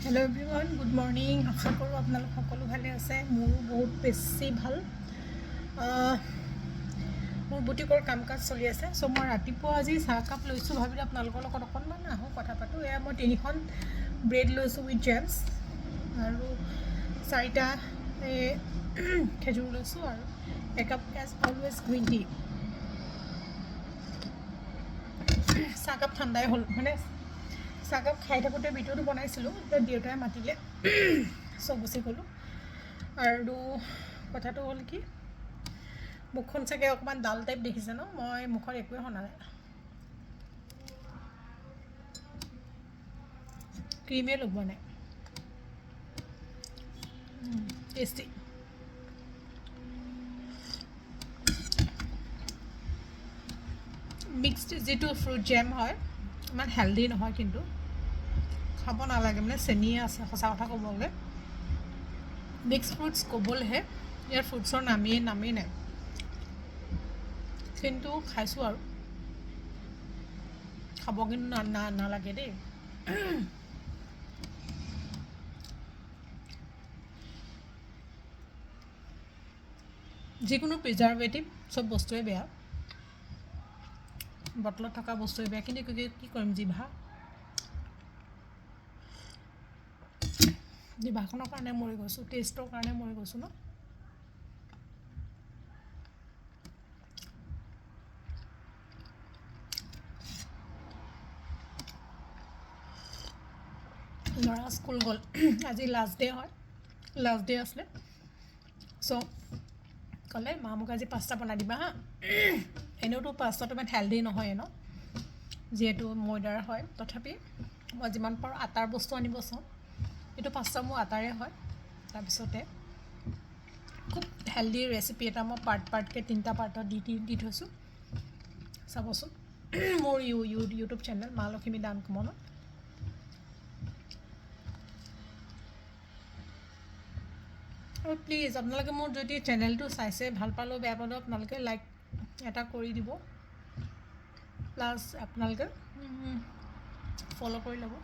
Hello everyone, good morning. আশা কৰোঁ আপোনালোক সকলো ভালে আছে। মোৰো বহুত বেছি ভাল। মোৰ বুটিকৰ কাম কাজ চলি আছে। চ' মই ৰাতিপুৱা আজি চাহকাপ লৈছোঁ, ভাবিলোঁ আপোনালোকৰ লগত অকণমান আহোঁ কথা পাতোঁ। এয়া মই 3খন ব্ৰেড লৈছোঁ উইথ জেমছ আৰু 4টা খেজুৰ লৈছোঁ আৰু একাপ এজ অলৱেজ গ্ৰীণ টি। চাহকাপ ঠাণ্ডাই হ'ল, মানে চাহকাপ খাই থাকোঁতে ভিডিঅ'টো বনাইছিলোঁ, এতিয়া দেউতাই মাতিলে চব গুচি গ'লোঁ। আৰু কথাটো হ'ল কি, মুখখন চাগে অকণমান ডাল টাইপ দেখিছে ন? মই মুখত একোৱে সনা নাই, ক্ৰীমে লগোৱা নাই। টেষ্টি। মিক্সড যিটো ফ্ৰুট জেম হয়, ইমান হেল্ডি নহয়, কিন্তু খাব নালাগে, মানে চেনিয়ে আছে সঁচা কথা ক'ব গ'লে। মিক্স ফ্ৰুটছ ক'বলৈহে, ইয়াৰ ফ্ৰুটছৰ নামেই নাই, কিন্তু খাইছোঁ আৰু খাব কিন্তু নালাগে দেই। যিকোনো প্ৰিজাৰ্ভেটিভ চব বস্তুৱে বেয়া, বটলত থকা বস্তুৱে বেয়া, কিন্তু কি কৰিম, জিভাখনৰ কাৰণে মৰি গৈছোঁ, টেষ্টৰ কাৰণে মৰি গৈছোঁ ন। ল'ৰা স্কুল গ'ল, আজি লাষ্ট ডে হয়, লাষ্ট ডে আছিলে। চ' ক'লে মা মোক আজি পাস্তা বনাই দিবা হা। এনেওতো পাস্তাটো ইমান হেল্ডি নহয় ন, যিহেতু ময়দাৰ হয়, তথাপি মই যিমান পাৰোঁ আটাৰ বস্তু আনিব চাওঁ। এইটো পাস্তা মোৰ আটাৰে হয়। তাৰপিছতে খুব হেল্ডি ৰেচিপি এটা মই পাৰ্টকৈ 3টা পাৰ্টত দি থৈছোঁ, চাবচোন মোৰ ইউটিউব চেনেল মা লক্ষ্মী ডান কমনত। আৰু প্লিজ আপোনালোকে মোৰ যদি চেনেলটো চাইছে, ভাল পালেও বেয়া পালেও আপোনালোকে লাইক এটা কৰি দিব, প্লাছ আপোনালোকে ফ'ল' কৰি ল'ব।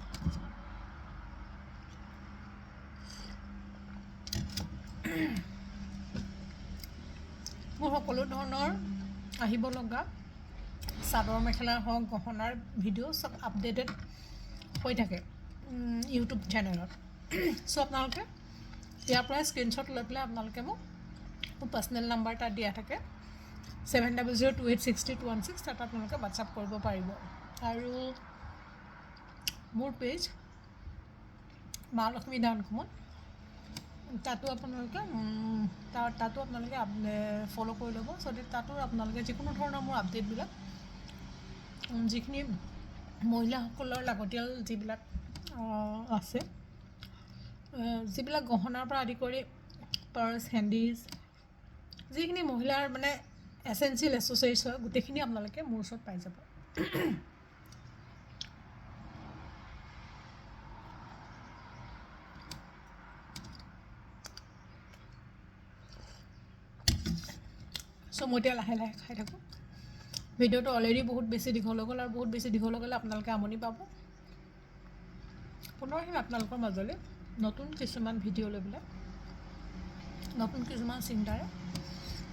মোৰ সকলো ধৰণৰ আহিব লগা চাদৰ মেখেলা হওক, গহনাৰ ভিডিঅ' চব আপডেটেড হৈ থাকে ইউটিউব চেনেলত। চ' আপোনালোকে ইয়াৰ পৰাই স্ক্ৰীনশ্বট লৈ পেলাই আপোনালোকে মোৰ পাৰ্চনেল নাম্বাৰ তাত দিয়া থাকে, 7002863216, তাত আপোনালোকে হোৱাটছআপ কৰিব পাৰিব। আৰু মোৰ পেজ মা লক্ষ্মী ডান কমন, তাতো আপোনালোকে ফ'ল' কৰি ল'ব। চ' তাতো আপোনালোকে যিকোনো ধৰণৰ মোৰ আপডেটবিলাক, যিখিনি মহিলাসকলৰ লাগতিয়াল যিবিলাক আছে, যিবিলাক গহনাৰ পৰা আদি কৰি পাৰ্চ, হেণ্ডিজ, যিখিনি মহিলাৰ মানে এচেঞ্চিয়েল এচেছৰিজ হয়, গোটেইখিনি আপোনালোকে মোৰ ওচৰত পাই যাব। চ' মই এতিয়া লাহে লাহে খাই থাকোঁ। ভিডিঅ'টো অলৰেডি বহুত বেছি দীঘল হৈ গ'ল, আৰু বহুত বেছি দীঘল হৈ গ'লে আপোনালোকে আমনি পাব। পুনৰ আহিম আপোনালোকৰ মাজলৈ নতুন কিছুমান ভিডিঅ' লৈ পেলাই, নতুন কিছুমান চিন্তাৰে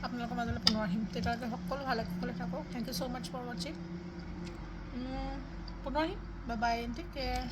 আপোনালোকৰ মাজলৈ পুনৰ আহিম। তেতিয়ালৈকে সকলো ভালে কুশলে থাকক। Thank you so' much for ৱাচিং। পুনৰ আহিম, বাই বাই, টেক কেয়াৰ।